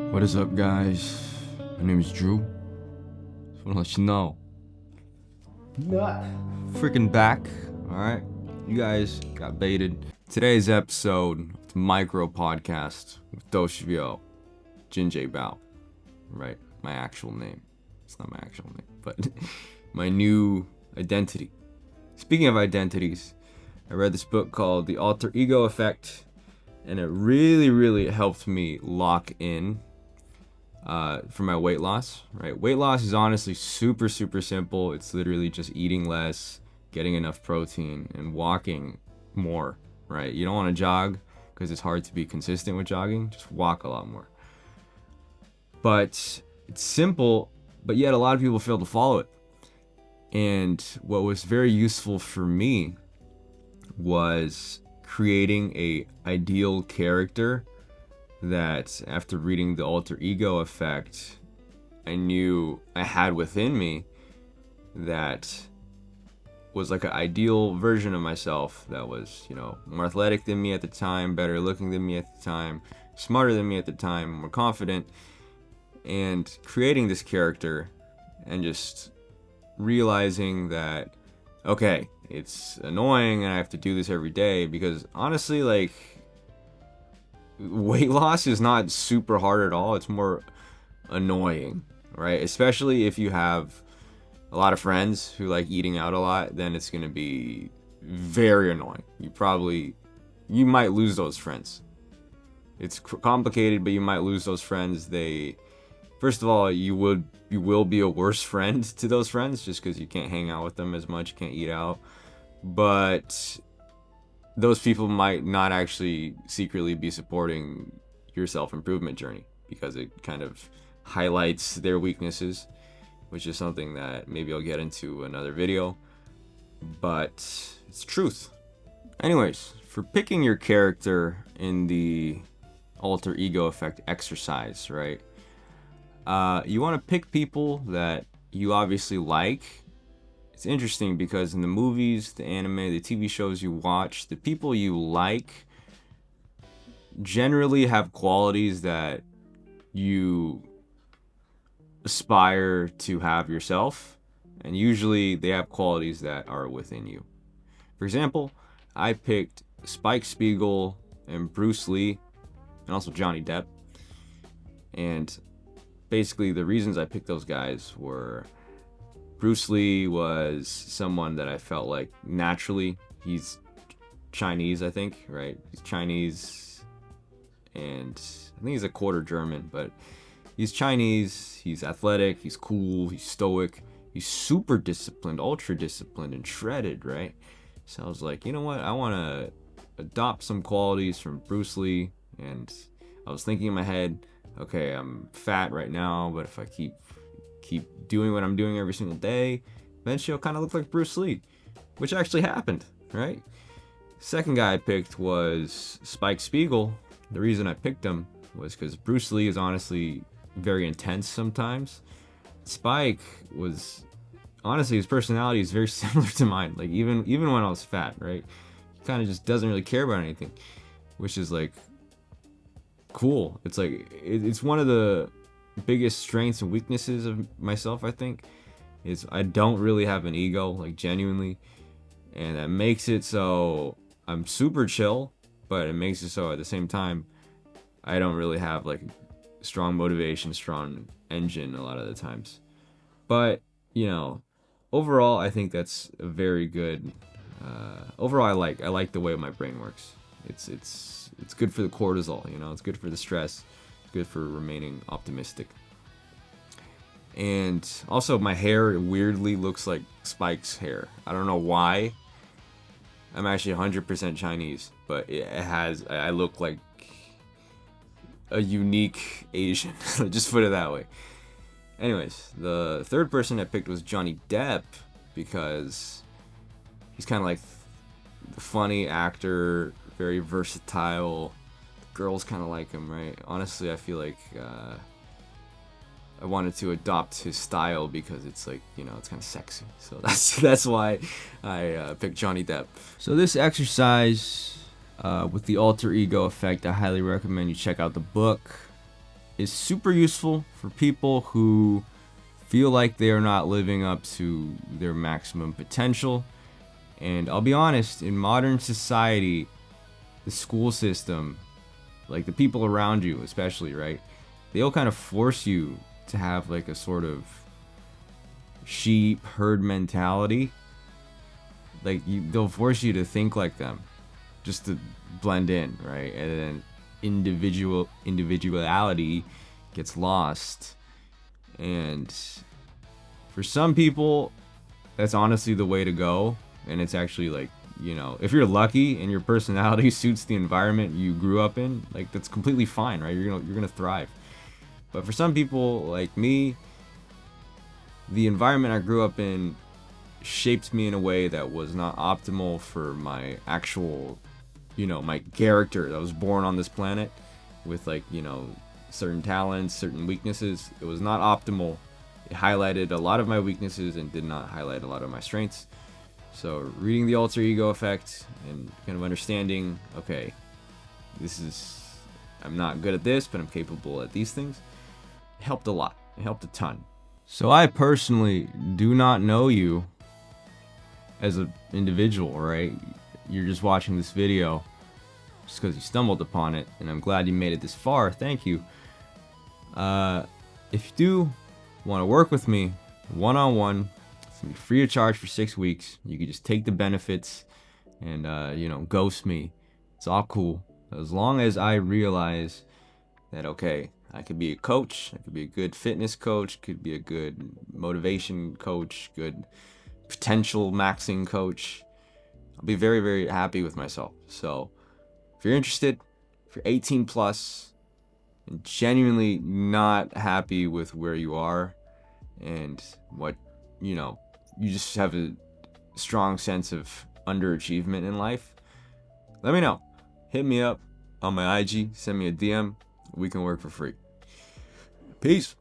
What is up, guys? My name is Drew. Just wanna let you know. Not freaking back, alright? You guys got baited. Today's episode of the MicroPodcast with Doshvio, Jinjay Bao. Right? My actual name. It's not my actual name, but my new identity. Speaking of identities, I read this book called The Alter Ego Effect, and it really helped me lock in for my weight loss, right? Weight loss is honestly super simple. It's literally just eating less, getting enough protein, and walking more, right? You don't want to jog because it's hard to be consistent with jogging. Just walk a lot more. But it's simple, but yet a lot of people fail to follow it. And what was very useful for me was creating a ideal character that, after reading The Alter Ego Effect, I knew I had within me, that was like an ideal version of myself that was, more athletic than me at the time, better looking than me at the time, smarter than me at the time, more confident. And creating this character and just realizing that, okay, it's annoying and I have to do this every day, because honestly, like, weight loss is not super hard at all. It's more annoying, right? Especially if you have a lot of friends who like eating out a lot, then it's going to be very annoying. You might lose those friends. It's complicated, but you might lose those friends. First of all, you will be a worse friend to those friends just because you can't hang out with them as much, you can't eat out. But those people might not actually secretly be supporting your self-improvement journey, because it kind of highlights their weaknesses, which is something that maybe I'll get into another video, but it's truth. Anyways, for picking your character in the Alter Ego Effect exercise, right? You want to pick people that you obviously like. It's interesting because in the movies, the anime, the TV shows you watch, the people you like generally have qualities that you aspire to have yourself, and usually they have qualities that are within you. For example, I picked Spike Spiegel and Bruce Lee, and also Johnny Depp. And basically the reasons I picked those guys were, Bruce Lee was someone that I felt like naturally, he's Chinese, I think, right? He's Chinese, and I think he's a quarter German, but he's Chinese, he's athletic, he's cool, he's stoic, he's super disciplined, ultra disciplined, and shredded, right? So I was like, you know what? I want to adopt some qualities from Bruce Lee, and I was thinking in my head, okay, I'm fat right now, but if I keep doing what I'm doing every single day, eventually I'll kind of look like Bruce Lee, which actually happened, right? Second guy I picked was Spike Spiegel. The reason I picked him was because Bruce Lee is honestly very intense sometimes. Spike was, honestly, his personality is very similar to mine. Like, even when I was fat, right? He kind of just doesn't really care about anything, which is like cool. It's like it's one of the biggest strengths and weaknesses of myself, I think, is I don't really have an ego, like, genuinely, and that makes it so I'm super chill, but it makes it so at the same time I don't really have like strong motivation, strong engine a lot of the times. But overall, I think that's a very good. Overall, I like the way my brain works. It's good for the cortisol, it's good for the stress, it's good for remaining optimistic. And also, my hair weirdly looks like Spike's hair. I don't know why. I'm actually 100% Chinese, but I look like a unique Asian. Just put it that way. Anyways, the third person I picked was Johnny Depp, because he's kind of like the funny actor, very versatile. The girls kind of like him, right? Honestly, I feel like I wanted to adopt his style because it's like, it's kind of sexy. So that's why I picked Johnny Depp. So this exercise with the Alter Ego Effect, I highly recommend you check out the book. is super useful for people who feel like they are not living up to their maximum potential. And I'll be honest, in modern society, the school system, like the people around you especially, right? They'll kind of force you to have like a sort of sheep herd mentality. Like they'll force you to think like them just to blend in, right? And then individuality gets lost. And for some people, that's honestly the way to go. And it's actually like, if you're lucky and your personality suits the environment you grew up in, like that's completely fine, right? You're gonna thrive. But for some people like me, the environment I grew up in shaped me in a way that was not optimal for my actual, my character that was born on this planet with like, certain talents, certain weaknesses. It was not optimal. It highlighted a lot of my weaknesses and did not highlight a lot of my strengths. So reading The Alter Ego Effect and kind of understanding, okay, I'm not good at this, but I'm capable at these things, it helped a lot. It helped a ton. So I personally do not know you as an individual, right? You're just watching this video just because you stumbled upon it, and I'm glad you made it this far. Thank you. If you do want to work with me one-on-one, it's gonna be free of charge for 6 weeks. You can just take the benefits and ghost me. It's all cool as long as I realize that, okay, I could be a coach, I could be a good fitness coach, could be a good motivation coach, good potential maxing coach. I'll be very, very happy with myself. So if you're interested, if you're 18 plus and genuinely not happy with where you are and what, you just have a strong sense of underachievement in life, let me know. Hit me up on my IG, send me a DM. We can work for free. Peace.